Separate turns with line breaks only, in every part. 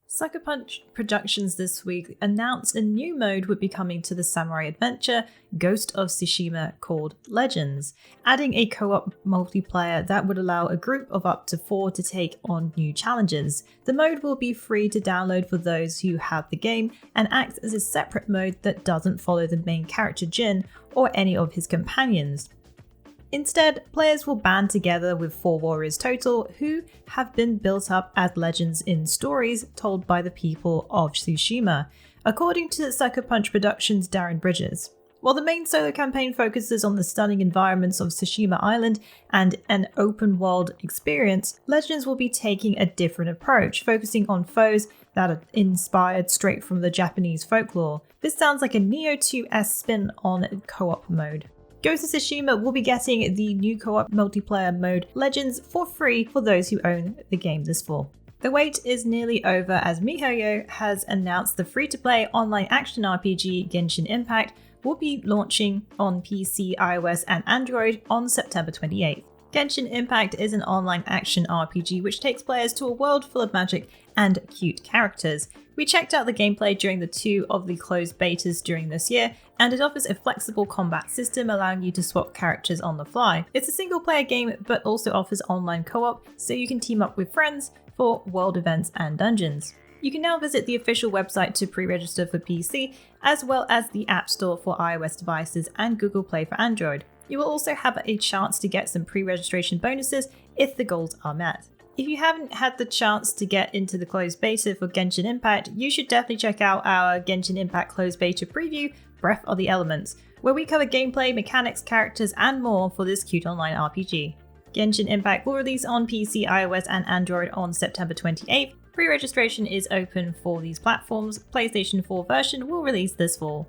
Sucker Punch Productions this week announced a new mode would be coming to the samurai adventure Ghost of Tsushima called Legends, adding a co-op multiplayer that would allow a group of up to 4 to take on new challenges. The mode will be free to download for those who have the game and acts as a separate mode that doesn't follow the main character Jin or any of his companions. Instead, players will band together with 4 warriors total who have been built up as legends in stories told by the people of Tsushima, according to Sucker Punch Productions' Darren Bridges. While the main solo campaign focuses on the stunning environments of Tsushima Island and an open-world experience, Legends will be taking a different approach, focusing on foes that are inspired straight from the Japanese folklore. This sounds like a Neo 2's spin on co-op mode. Ghost of Tsushima will be getting the new co-op multiplayer mode Legends for free for those who own the game this fall. The wait is nearly over as MiHoYo has announced the free-to-play online action RPG Genshin Impact will be launching on PC, iOS and Android on September 28th. Genshin Impact is an online action RPG which takes players to a world full of magic and cute characters. We checked out the gameplay during the 2 of the closed betas during this year, and it offers a flexible combat system allowing you to swap characters on the fly. It's a single player game but also offers online co-op, so you can team up with friends for world events and dungeons. You can now visit the official website to pre-register for PC, as well as the App Store for iOS devices and Google Play for Android. You will also have a chance to get some pre-registration bonuses if the goals are met. If you haven't had the chance to get into the closed beta for Genshin Impact, you should definitely check out our Genshin Impact closed beta preview, Breath of the Elements, where we cover gameplay, mechanics, characters, and more for this cute online RPG. Genshin Impact will release on PC, iOS, and Android on September 28th. Pre-registration is open for these platforms. PlayStation 4 version will release this fall.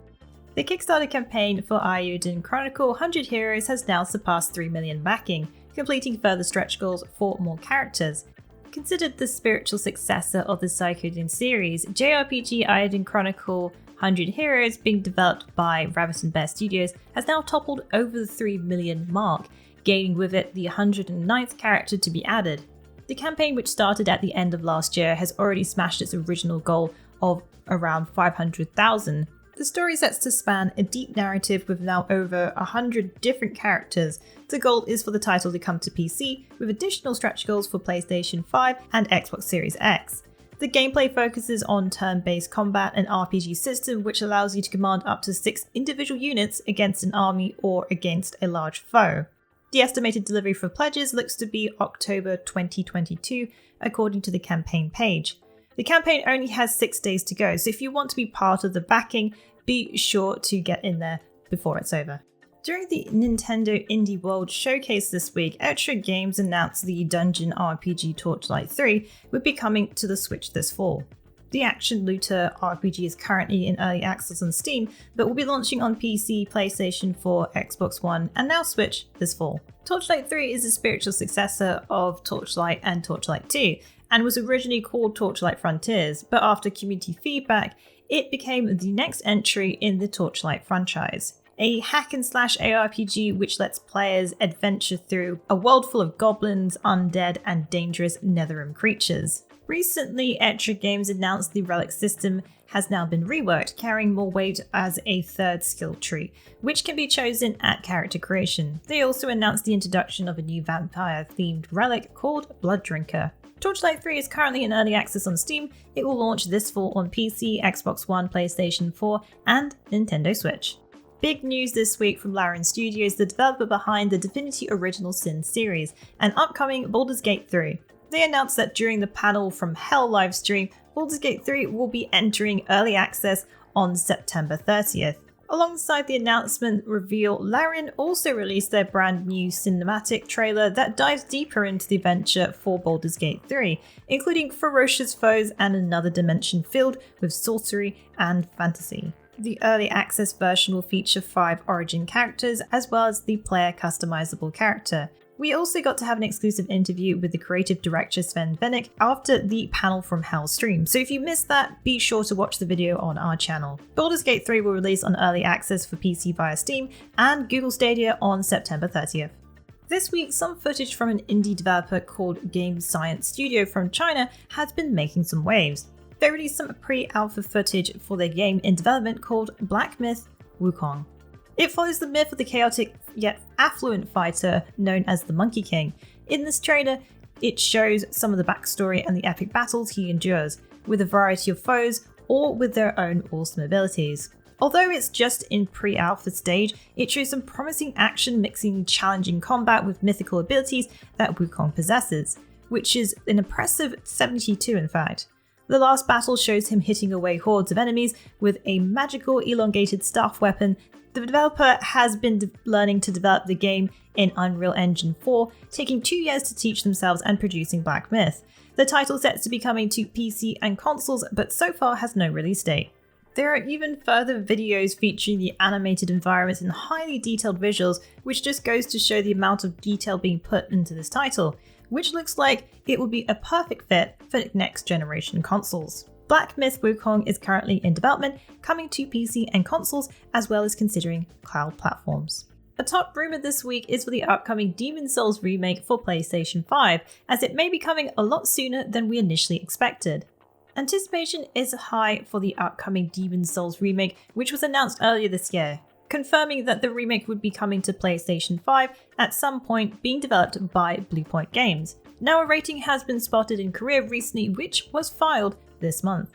The Kickstarter campaign for Eiyuden Chronicle 100 Heroes has now surpassed 3 million backing, completing further stretch goals for more characters. Considered the spiritual successor of the Suikoden series, JRPG Eiyuden Chronicle 100 Heroes, being developed by Rabbit Bear Studios, has now toppled over the 3 million mark, gaining with it the 109th character to be added. The campaign, which started at the end of last year, has already smashed its original goal of around 500,000. The story sets to span a deep narrative with now over 100 different characters. The goal is for the title to come to PC, with additional stretch goals for PlayStation 5 and Xbox Series X. The gameplay focuses on turn-based combat and RPG system, which allows you to command up to 6 individual units against an army or against a large foe. The estimated delivery for pledges looks to be October 2022, according to the campaign page. The campaign only has 6 days to go, so if you want to be part of the backing, be sure to get in there before it's over. During the Nintendo Indie World Showcase this week, Etra Games announced the dungeon RPG Torchlight 3 would be coming to the Switch this fall. The action looter RPG is currently in early access on Steam, but will be launching on PC, PlayStation 4, Xbox One, and now Switch this fall. Torchlight 3 is a spiritual successor of Torchlight and Torchlight 2, and was originally called Torchlight Frontiers, but after community feedback, it became the next entry in the Torchlight franchise. A hack-and-slash ARPG which lets players adventure through a world full of goblins, undead, and dangerous Netherim creatures. Recently, Etra Games announced the Relic system has now been reworked, carrying more weight as a third skill tree, which can be chosen at character creation. They also announced the introduction of a new vampire-themed relic called Blood Drinker. Torchlight 3 is currently in early access on Steam. It will launch this fall on PC, Xbox One, PlayStation 4, and Nintendo Switch. Big news this week from Larian Studios, the developer behind the Divinity Original Sin series, and upcoming Baldur's Gate 3. They announced that during the Panel from Hell livestream, Baldur's Gate 3 will be entering early access on September 30th. Alongside the announcement reveal, Larian also released their brand new cinematic trailer that dives deeper into the adventure for Baldur's Gate 3, including ferocious foes and another dimension filled with sorcery and fantasy. The early access version will feature 5 origin characters as well as the player customizable character. We also got to have an exclusive interview with the creative director Sven Vennick after the Panel from Hell stream, so if you missed that, be sure to watch the video on our channel. Baldur's Gate 3 will release on early access for PC via Steam and Google Stadia on September 30th. This week, some footage from an indie developer called Game Science Studio from China has been making some waves. They released some pre-alpha footage for their game in development called Black Myth: Wukong. It follows the myth of the chaotic yet affluent fighter known as the Monkey King. In this trailer, it shows some of the backstory and the epic battles he endures, with a variety of foes, all with their own awesome abilities. Although it's just in pre-alpha stage, it shows some promising action mixing challenging combat with mythical abilities that Wukong possesses, which is an impressive 72 in fact. The last battle shows him hitting away hordes of enemies with a magical elongated staff weapon. The developer has been learning to develop the game in Unreal Engine 4, taking 2 years to teach themselves and producing Black Myth. The title sets to be coming to PC and consoles, but so far has no release date. There are even further videos featuring the animated environments and highly detailed visuals, which just goes to show the amount of detail being put into this title, which looks like it will be a perfect fit for next generation consoles. Black Myth: Wukong is currently in development, coming to PC and consoles, as well as considering cloud platforms. A top rumour this week is for the upcoming Demon's Souls remake for PlayStation 5, as it may be coming a lot sooner than we initially expected. Anticipation is high for the upcoming Demon's Souls remake, which was announced earlier this year, confirming that the remake would be coming to PlayStation 5 at some point, being developed by Bluepoint Games. Now a rating has been spotted in Korea recently, which was filed this month.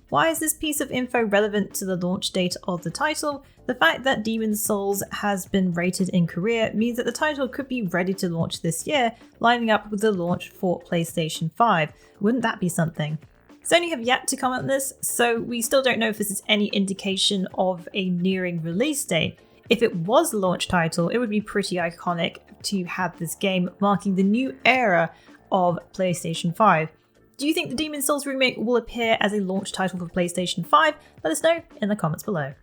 Why is this piece of info relevant to the launch date of the title? The fact that Demon's Souls has been rated in Korea means that the title could be ready to launch this year, lining up with the launch for PlayStation 5. Wouldn't that be something? Sony have yet to comment on this, so we still don't know if this is any indication of a nearing release date. If it was a launch title, it would be pretty iconic to have this game marking the new era of PlayStation 5. Do you think the Demon's Souls remake will appear as a launch title for PlayStation 5? Let us know in the comments below.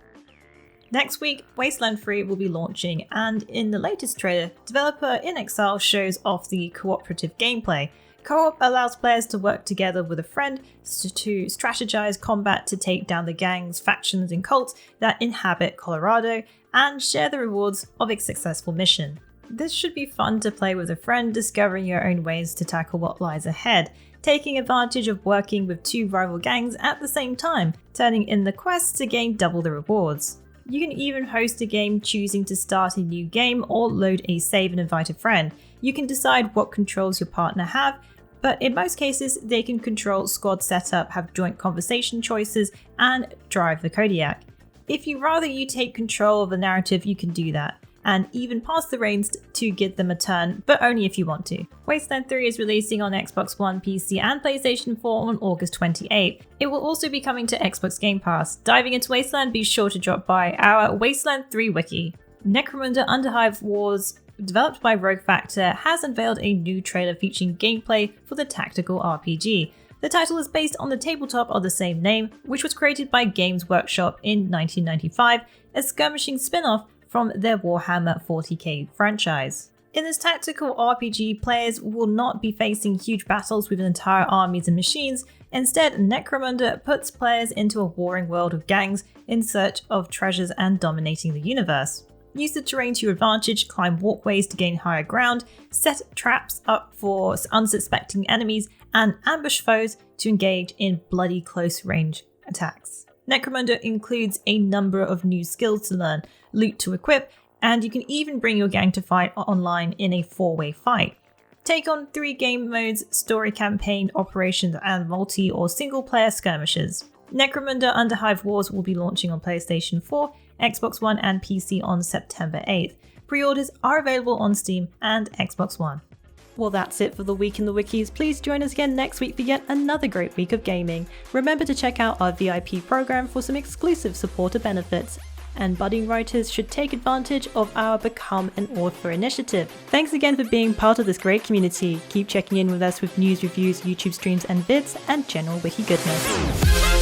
Next week, Wasteland 3 will be launching, and in the latest trailer, developer In Exile shows off the cooperative gameplay. Co-op allows players to work together with a friend to strategize combat to take down the gangs, factions, and cults that inhabit Colorado and share the rewards of a successful mission. This should be fun to play with a friend, discovering your own ways to tackle what lies ahead, taking advantage of working with two rival gangs at the same time, turning in the quests to gain double the rewards. You can even host a game choosing to start a new game or load a save and invite a friend. You can decide what controls your partner have, but in most cases they can control squad setup, have joint conversation choices, and drive the Kodiak. If you rather you take control of the narrative, you can do that, and even pass the reins to give them a turn, but only if you want to. Wasteland 3 is releasing on Xbox One, PC and PlayStation 4 on August 28. It will also be coming to Xbox Game Pass. Diving into Wasteland, be sure to drop by our Wasteland 3 wiki. Necromunda Underhive Wars, developed by Rogue Factor, has unveiled a new trailer featuring gameplay for the tactical RPG. The title is based on the tabletop of the same name, which was created by Games Workshop in 1995, a skirmishing spin-off from their Warhammer 40k franchise. In this tactical RPG, players will not be facing huge battles with entire armies and machines. Instead, Necromunda puts players into a warring world of gangs in search of treasures and dominating the universe. Use the terrain to your advantage, climb walkways to gain higher ground, set traps up for unsuspecting enemies, and ambush foes to engage in bloody close-range attacks. Necromunda includes a number of new skills to learn, loot to equip, and you can even bring your gang to fight online in a 4-way fight. Take on 3 game modes: story campaign, operations, and multi or single player skirmishes. Necromunda Underhive Wars will be launching on PlayStation 4, Xbox One and PC on September 8th. Pre-orders are available on Steam and Xbox One. Well, that's it for the Week in the Wikis. Please join us again next week for yet another great week of gaming. Remember to check out our VIP program for some exclusive supporter benefits. And budding writers should take advantage of our Become an Author initiative. Thanks again for being part of this great community. Keep checking in with us with news, reviews, YouTube streams and vids, and general wiki goodness.